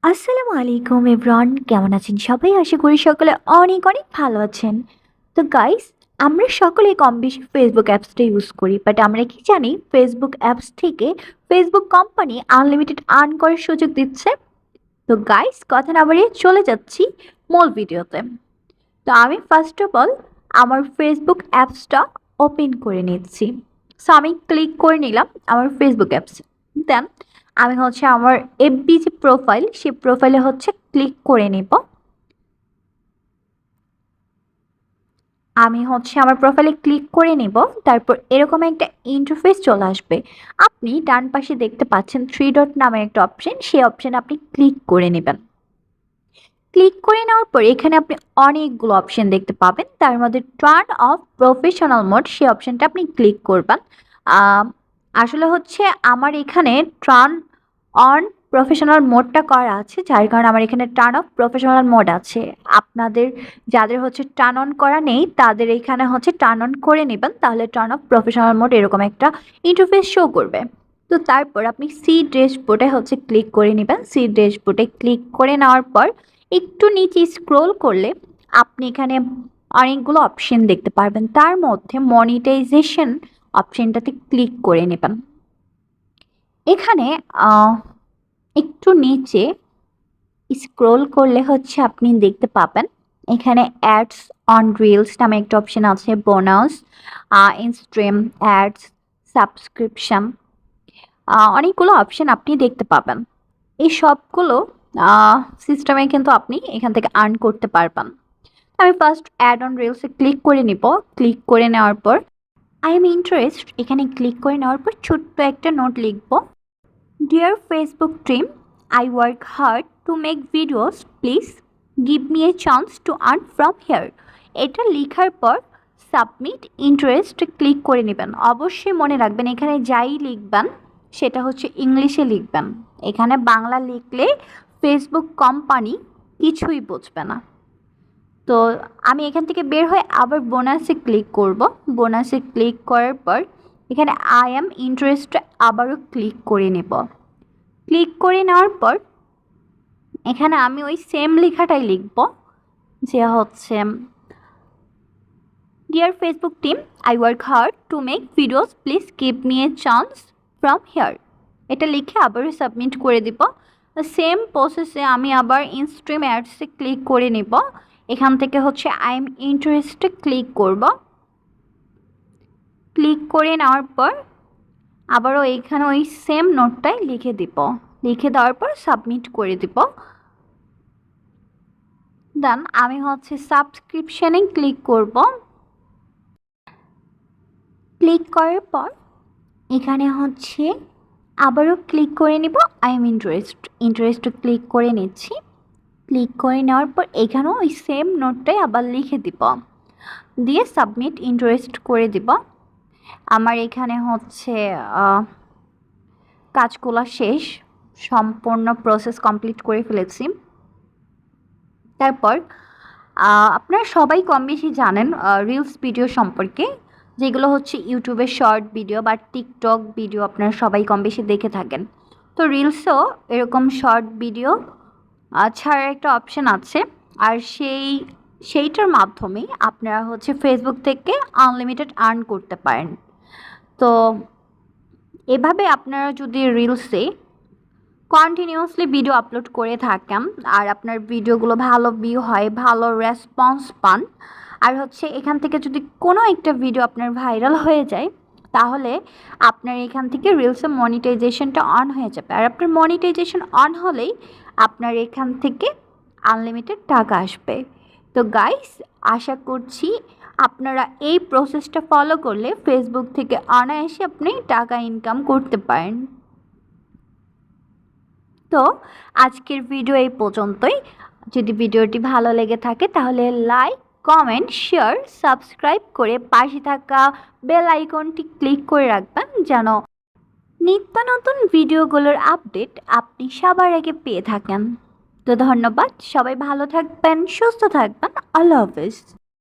আসসালামু আলাইকুম এভরিওয়ান, কেমন আছেন সবাই? আশা করি সকলে অনেক অনেক ভালো আছেন। তো গাইস, আমরা সকলে কম বেশি ফেসবুক অ্যাপসটা ইউজ করি, বাট আমরা কি জানি ফেসবুক অ্যাপস থেকে ফেসবুক কোম্পানি আনলিমিটেড আর্ন করার সুযোগ দিচ্ছে। তো গাইস, কথা না বাড়িয়ে চলে যাচ্ছি মূল ভিডিওতে। তো আমি ফার্স্ট অফ অল আমার ফেসবুক অ্যাপসটা ওপেন করে নিচ্ছি। সো আমি ক্লিক করে নিলাম আমার ফেসবুক অ্যাপস। দেন আমি হচ্ছে আমার এফবি যে প্রোফাইল, সেই প্রোফাইলে হচ্ছে ক্লিক করে নিব। আমি হচ্ছে আমার প্রোফাইলে ক্লিক করে নিব। তারপর এরকম একটা ইন্টারফেস চলে আসবে। আপনি ডান পাশে দেখতে পাচ্ছেন থ্রি ডট নামের একটা অপশন, সেই অপশানে আপনি ক্লিক করে নেবেন। ক্লিক করে নেওয়ার পর এখানে আপনি অনেকগুলো অপশন দেখতে পাবেন। তার মধ্যে টার্ন অফ প্রফেশনাল মোড, সেই অপশনটা আপনি ক্লিক করবেন। আম, আসলে হচ্ছে আমার এখানে টার্ন অন প্রফেশনাল মোডটা করা আছে, যার কারণে আমার এখানে টার্ন অফ প্রফেশনাল মোড আছে। আপনাদের যাদের হচ্ছে টার্ন অন করা নেই তাদের এখানে হচ্ছে টার্ন অন করে নেবেন, তাহলে টার্ন অফ প্রফেশনাল মোড এরকম একটা ইন্টারফেস শো করবে। তো তারপর আপনি সি ড্যাশবোর্ডে হচ্ছে ক্লিক করে নেবেন। সি ড্যাশবোর্ডে ক্লিক করে নেওয়ার পর একটু নিচে স্ক্রোল করলে আপনি এখানে অনেকগুলো অপশন দেখতে পারবেন। তার মধ্যে মনিটাইজেশন অপশনটাতে ক্লিক করে নেবেন। এখানে একটু নিচে স্ক্রোল করলে হচ্ছে আপনি দেখতে পাবেন এখানে অ্যাডস অন রিলস নামে একটা অপশন আছে, বোনাস, ইনস্ট্রিম অ্যাডস, সাবস্ক্রিপশন, অনেকগুলো অপশন আপনি দেখতে পাবেন। এই সবগুলো সিস্টেমে কিন্তু আপনি এখান থেকে আর্ন করতে পারবেন। আমি ফার্স্ট অ্যাড অন রিলসে ক্লিক করে নিব। ক্লিক করে নেওয়ার পর আই এম ইন্টারেস্ট এখানে ক্লিক করে নেওয়ার পর ছোট্ট একটা নোট লিখব। Dear Facebook team, I work hard to make videos, please give me a chance to earn from here. এটা লেখার পর সাবমিট ইন্টারেস্ট ক্লিক করে নেবেন। অবশ্যই মনে রাখবেন এখানে যাই লিখবেন সেটা হচ্ছে ইংলিশে লিখবেন। এখানে বাংলা লিখলে ফেসবুক কোম্পানি কিছুই বুঝবে না। তো আমি এখান থেকে বের হয়ে আবার বোনাসে ক্লিক করব। বোনাসে ক্লিক করার পর এখানে আই অ্যাম ইন্টারেস্টে আবারও ক্লিক করে নেব। ক্লিক করে নেওয়ার পর এখানে আমি ওই সেম লেখাটাই লিখব, যে হচ্ছে dear Facebook team, I work hard to make videos, please give me a chance from here. এটা লিখে আবারও সাবমিট করে দিব। সেম প্রসেসে আমি আবার ইনস্ট্রিম অ্যাডসে ক্লিক করে নেব। এখান থেকে হচ্ছে আই এম ইন্টারেস্টে ক্লিক করব। ক্লিক করে নেওয়ার পর আবারও এইখানে ওই সেম নোটটাই লিখে দিব। লিখে দেওয়ার পর সাবমিট করে দিব। দেন আমি হচ্ছে সাবস্ক্রিপশানে ক্লিক করব। ক্লিক করার পর এখানে হচ্ছে আবারও ক্লিক করে নিব আই এম ইন্টারেস্ট ক্লিক করে নিচ্ছি। ক্লিক করে নেওয়ার পর এখানেও ওই সেম নোটটাই আবার লিখে দিব, দিয়ে সাবমিট ইন্টারেস্ট করে দিব। আমার এখানে হচ্ছে কাজগুলো শেষ, সম্পূর্ণ প্রসেস কমপ্লিট করে ফেলেছি। তারপর আপনারা সবাই কম বেশি জানেন রিলস ভিডিও সম্পর্কে, যেগুলো হচ্ছে ইউটিউবের শর্ট ভিডিও বা টিকটক ভিডিও আপনারা সবাই কম বেশি দেখে থাকেন। তো রিলসও এরকম শর্ট ভিডিও ছাড়ার একটা অপশান আছে, আর সেইটার মাধ্যমে আপনারা হচ্ছে ফেসবুক থেকে আনলিমিটেড আর্ন করতে পারেন। তো এভাবে আপনারা যদি রিলসে কন্টিনিউয়াসলি ভিডিও আপলোড করে থাকেন আর আপনার ভিডিওগুলো ভালো ভিউ হয়, ভালো রেসপন্স পান, আর হচ্ছে এখান থেকে যদি কোনো একটা ভিডিও আপনার ভাইরাল হয়ে যায়, তাহলে আপনার এখান থেকে রিলসে মনিটাইজেশনটা অন হয়ে যাবে। আর আপনার মনিটাইজেশন অন হলেই আপনার এখান থেকে আনলিমিটেড টাকা আসবে। তো গাইস, আশা করছি আপনারা এই প্রসেসটা ফলো করলে ফেসবুক থেকে অনায়াসে আপনি টাকা ইনকাম করতে পারেন। তো আজকের ভিডিও এই পর্যন্তই। যদি ভিডিওটি ভালো লেগে থাকে তাহলে লাইক, কমেন্ট, শেয়ার, সাবস্ক্রাইব করে পাশে থাকা বেল আইকনটি ক্লিক করে রাখবেন, যেন নিত্য নতুন ভিডিওগুলোর আপডেট আপনি সবার আগে পেয়ে থাকেন। তো ধন্যবাদ, সবাই ভালো থাকবেন, সুস্থ থাকবেন, আল্লাহ হাফেজ।